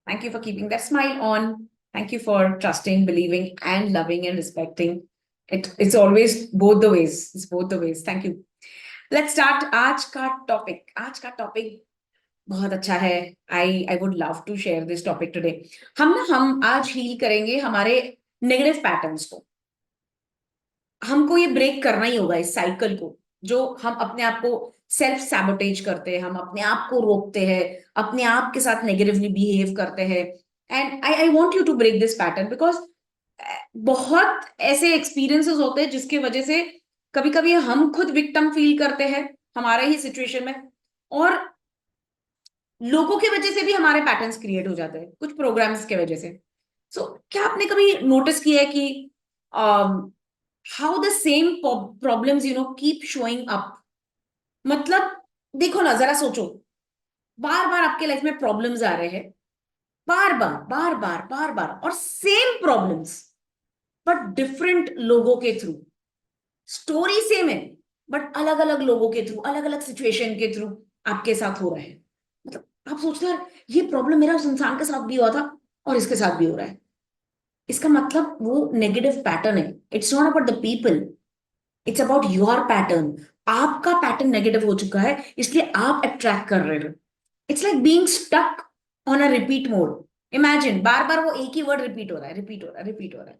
Thank you for keeping that smile on. Thank you for trusting, believing, and loving and respecting. It's always both the ways. It's both the ways. Thank you. Let's start. आज का topic बहुत अच्छा है. I would love to share this topic today. हम आज heal करेंगे हमारे negative patterns को. हमको ये ब्रेक करना ही होगा इस साइकिल को, जो हम अपने आप को सेल्फ सैबोटेज करते हैं, हम अपने आप को रोकते हैं, अपने आप के साथ नेगेटिवली बिहेव करते हैं. And I want you to break this pattern because बहुत ऐसे एक्सपीरियंसेस होते हैं जिसकी वजह से कभी कभी हम खुद विक्टिम फील करते हैं हमारे ही सिचुएशन में, और लोगों की वजह से भी हमारे पैटर्न्स क्रिएट हो जाते हैं कुछ प्रोग्राम्स के वजह से. सो क्या आपने कभी नोटिस किया है कि how the same problems keep showing up? मतलब देखो ना, जरा सोचो, बार बार आपके लाइफ में प्रॉब्लम्स आ रहे हैं, बार बार बार बार बार बार, और सेम प्रॉब्लम्स बट डिफरेंट लोगों के थ्रू. स्टोरी सेम है बट अलग अलग लोगों के थ्रू, अलग अलग सिचुएशन के थ्रू आपके साथ हो रहा है. मतलब आप सोचते हैं ये प्रॉब्लम मेरा उस इंसान के साथ भी हुआ था और इसके साथ भी हो रहा है. इसका मतलब वो नेगेटिव पैटर्न है. It's not about the people, it's about your pattern. आपका पैटर्न नेगेटिव हो चुका है इसलिए आप अट्रैक्ट कर रहे हो. It's like being stuck on a repeat mode. Imagine बार बार वो एक ही वर्ड रिपीट हो रहा है, रिपीट हो रहा है, रिपीट हो रहा है.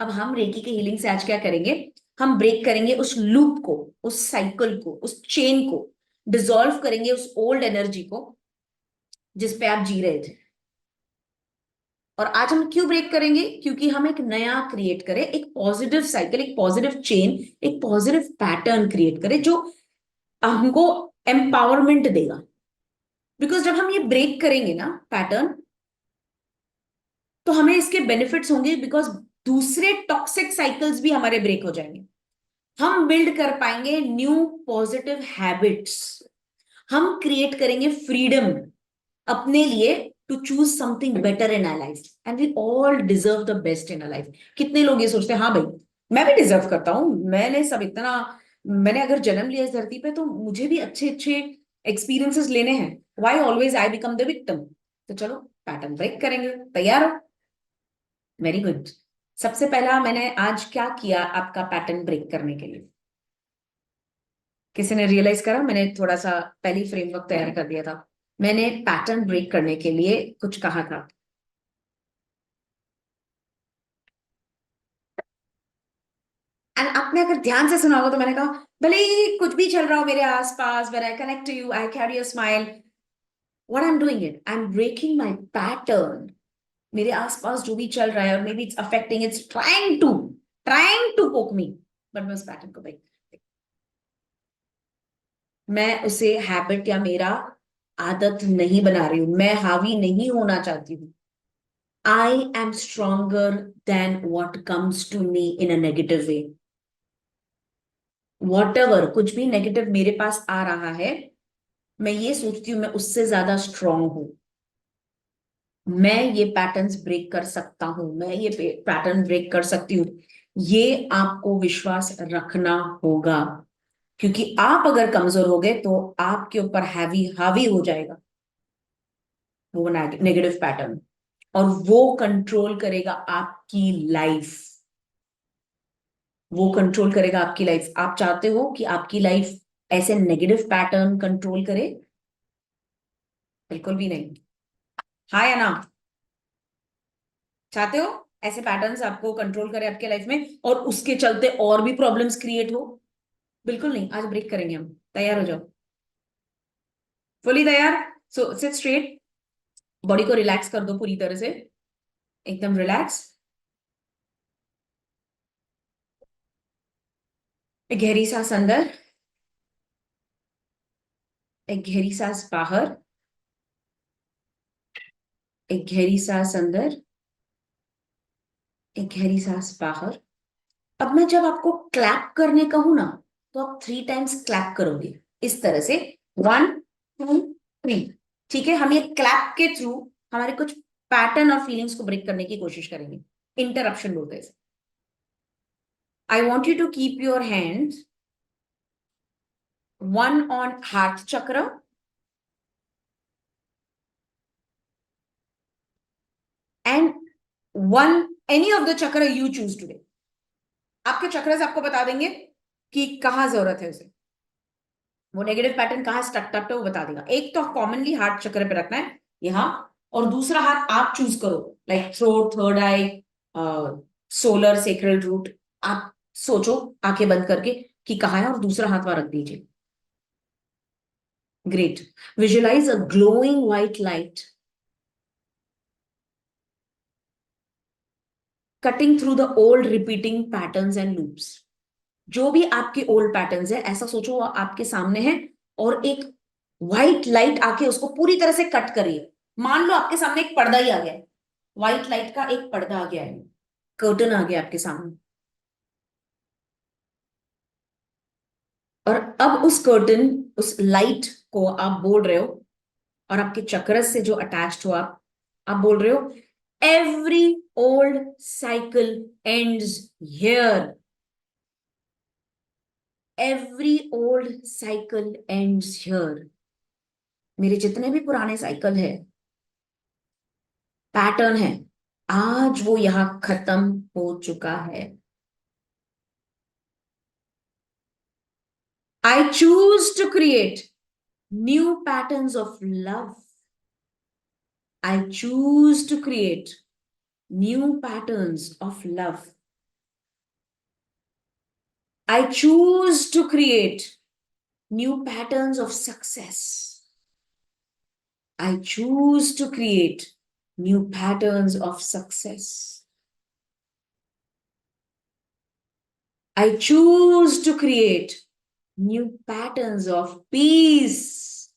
अब हम रेकी के हीलिंग से आज क्या करेंगे, हम ब्रेक करेंगे उस लूप को, उस साइकिल को, उस चेन को, डिसॉल्व करेंगे उस ओल्ड एनर्जी को जिसपे आप जी रहे थे. और आज हम क्यों ब्रेक करेंगे? क्योंकि हम एक नया क्रिएट करें, एक पॉजिटिव साइकिल, एक पॉजिटिव चेन, एक पॉजिटिव पैटर्न क्रिएट करें जो हमको एम्पावरमेंट देगा. बिकॉज जब हम ये ब्रेक करेंगे ना पैटर्न, तो हमें इसके बेनिफिट्स होंगे, बिकॉज दूसरे टॉक्सिक साइकिल्स भी हमारे ब्रेक हो जाएंगे. हम बिल्ड कर पाएंगे न्यू पॉजिटिव हैबिट्स. हम क्रिएट करेंगे फ्रीडम अपने लिए to choose something better in our life. And we all deserve the best in our life. कितने लोग ये सोचते हैं हाँ भाई मैं भी डिजर्व करता हूँ, मैंने अगर जन्म लिया इस धरती पे तो मुझे भी अच्छे अच्छे एक्सपीरियंसेस लेने हैं. Why always I become the victim? तो चलो पैटर्न ब्रेक करेंगे. तैयार हो? Very good. सबसे पहला मैंने आज क्या किया आपका पैटर्न ब्रेक करने के लिए? किसी ने रियलाइज करा? मैंने थोड़ा सा पहली फ्रेमवर्क तैयार कर दिया था. मैंने पैटर्न ब्रेक करने के लिए कुछ कहा था. एंड आपने अगर ध्यान से सुना होगा तो मैंने कहा भले ही कुछ भी चल रहा हो मेरे आसपास, when I connect to you I carry a smile. What I am doing it, I am breaking my pattern. मेरे आसपास जो भी चल रहा है और maybe it's affecting, it's trying to poke me, but मैं उस पैटर्न को ब्रेक, मैं उसे हैबिट या मेरा आदत नहीं बना रही हूं. मैं हावी नहीं होना चाहती हूँ. I am stronger than what comes to me in a negative way. Whatever कुछ भी नेगेटिव मेरे पास आ रहा है, मैं ये सोचती हूँ मैं उससे ज्यादा स्ट्रांग हूं. मैं ये पैटर्न्स ब्रेक कर सकता हूं, मैं ये पैटर्न ब्रेक कर सकती हूँ. ये आपको विश्वास रखना होगा, क्योंकि आप अगर कमजोर हो गए तो आपके ऊपर हैवी हावी हो जाएगा वो नेगेटिव पैटर्न, और वो कंट्रोल करेगा आपकी लाइफ. वो कंट्रोल करेगा आपकी लाइफ. आप चाहते हो कि आपकी लाइफ ऐसे नेगेटिव पैटर्न कंट्रोल करे? बिल्कुल भी नहीं. हाँ या ना? चाहते हो ऐसे पैटर्न्स आपको कंट्रोल करे आपके लाइफ में और उसके चलते और भी प्रॉब्लम्स क्रिएट हो? बिल्कुल नहीं. आज ब्रेक करेंगे हम. तैयार हो जाओ. फुली तैयार? So sit straight. बॉडी को रिलैक्स कर दो पूरी तरह से, एकदम रिलैक्स. एक गहरी सांस अंदर, एक गहरी सांस बाहर, एक गहरी सांस अंदर, एक गहरी सांस बाहर. अब मैं जब आपको क्लैप करने कहूं ना, तो आप 3 टाइम्स क्लैप करोगे इस तरह से. 1 2 3. ठीक है? हम ये क्लैप के थ्रू हमारे कुछ पैटर्न और फीलिंग्स को ब्रेक करने की कोशिश करेंगे. इंटरप्शन बोलते हैं. I want you to keep your hand one on heart chakra, one any of the chakra you choose today, आपके चक्र आपको बता देंगे कि कहाँ जरूरत है उसे, वो नेगेटिव पैटर्न कहाँ स्टक है वो बता देगा। एक तो कॉमनली हार्ट चक्र पे रखना है यहाँ, और दूसरा हाथ आप चूज करो, लाइक थ्रोट, थर्ड आई, सोलर सेक्रल रूट। आप सोचो आंखें बंद करके कि कहाँ है, और दूसरा हाथ वहां रख दीजिए। Great. Visualise a glowing white light cutting through the old repeating patterns and loops. जो भी आपके ओल्ड पैटर्न्स है, ऐसा सोचो वो आपके सामने है, और एक व्हाइट लाइट आके उसको पूरी तरह से कट करिए। मान लो आपके सामने एक पर्दा ही आ गया है, व्हाइट लाइट का एक पर्दा आ गया है, कर्टन आ गया आपके सामने, और अब उस कर्टन, उस लाइट को आप बोल रहे हो, और आपके चक्रस से जो अटैच्ड हो आप बोल रहे हो, every old cycle ends here, every old cycle ends here. मेरे जितने भी पुराने साइकिल है, पैटर्न है, आज वो यहां खत्म हो चुका है। I choose to create new patterns of love. I choose to create new patterns of love. I choose to create new patterns of success. I choose to create new patterns of success. I choose to create new patterns of peace.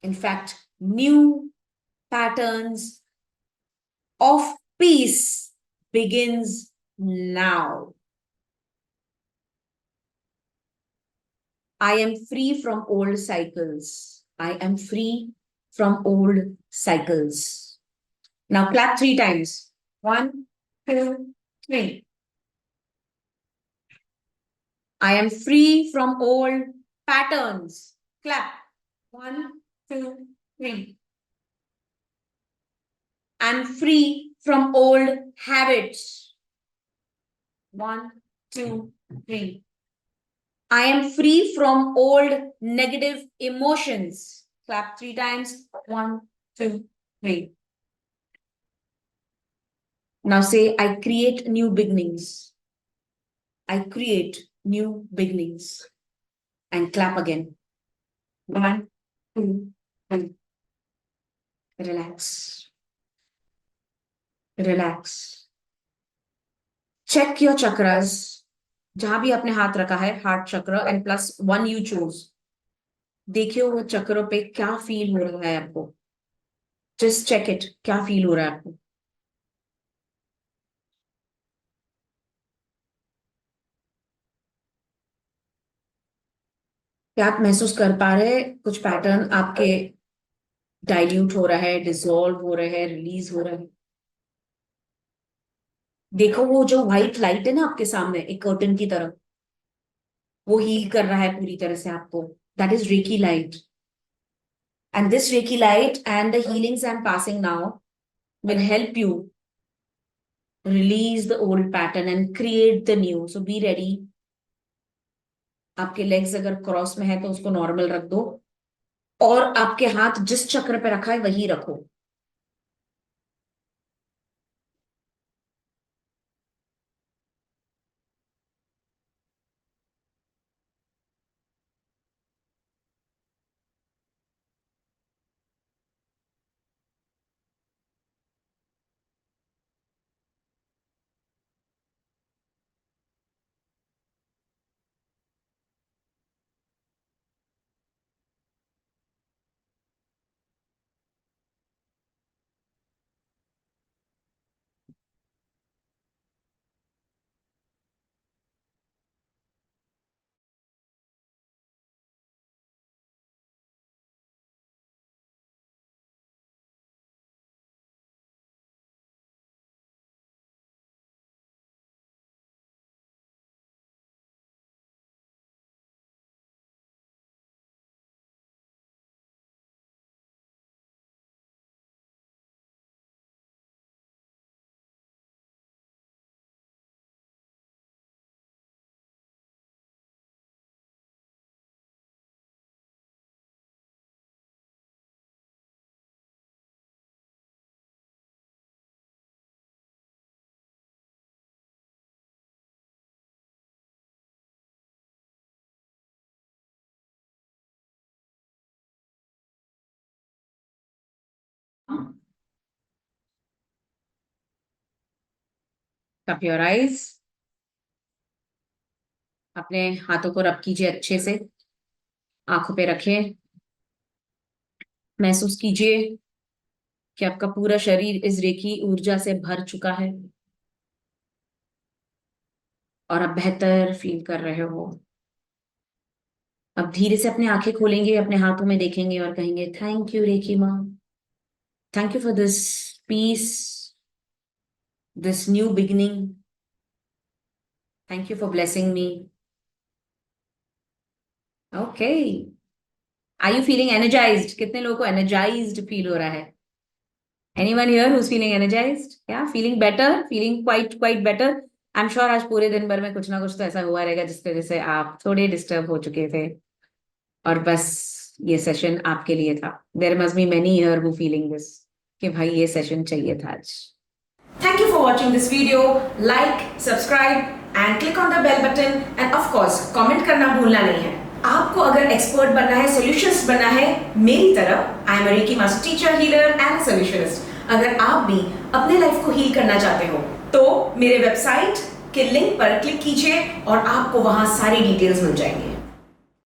In fact, new patterns of peace begins now. I am free from old cycles. I am free from old cycles. Now clap three times. One, two, three. I am free from old patterns. Clap. One, two, three. I'm free from old habits. One, two, three. I am free from old negative emotions. Clap three times. One, two, three. Now say, I create new beginnings. I create new beginnings. And clap again. One, two, three. Relax. Relax. Check your chakras. जहां भी आपने हाथ रखा है, heart चक्र and plus one you choose, देखियो वो चक्र पे क्या फील हो रहा है आपको। जस्ट चेक इट, क्या फील हो रहा है आपको। क्या आप महसूस कर पा रहे हैं कुछ पैटर्न आपके डाइल्यूट हो रहा है, डिसॉल्व हो रहे हैं, रिलीज हो रहा है। देखो वो जो व्हाइट लाइट है ना आपके सामने एक कर्टन की तरह, वो हील कर रहा है पूरी तरह से आपको। That is reiki light, and this reiki light and the healings I am passing now will help you release the old pattern and create the new. So be ready. आपके लेग्स अगर cross में है तो उसको normal रख दो, और आपके हाथ जिस चक्र पे रखा है वही रखो। Cup your eyes. अपने हाथों को रब कीजिए अच्छे से, आंखों पे रखें, महसूस कीजिए कि आपका पूरा शरीर इस रेकी ऊर्जा से भर चुका है और आप बेहतर फील कर रहे हो। अब धीरे से अपनी आंखें खोलेंगे, अपने हाथों में देखेंगे और कहेंगे थैंक यू रेकी माँ, thank you for this peace, this new beginning, thank you for blessing me. Okay, are you feeling energised? कितने लोगों को एनर्जाइज्ड फील हो रहा है? Anyone here who's feeling energized? Yeah, feeling better, feeling quite better. I'm sure आज पूरे दिन भर में कुछ ना कुछ तो ऐसा हुआ रहेगा जिसकी वजह से आप थोड़े डिस्टर्ब हो चुके थे और बस ये सेशन आपके लिए था। There must be many here who feeling this कि भाई ये सेशन चाहिए था आज। Thank you for watching this video. Like, subscribe and click on the bell button and of course comment करना भूलना नहीं है। आपको अगर एक्सपर्ट बनना है, सॉल्यूशंस बनना है मेरी तरह, I am a reiki master teacher, healer and solutionist. अगर आप भी अपने लाइफ को हील करना चाहते हो तो मेरे वेबसाइट के लिंक पर क्लिक कीजिए और आपको वहां सारी डिटेल्स मिल जाएंगे।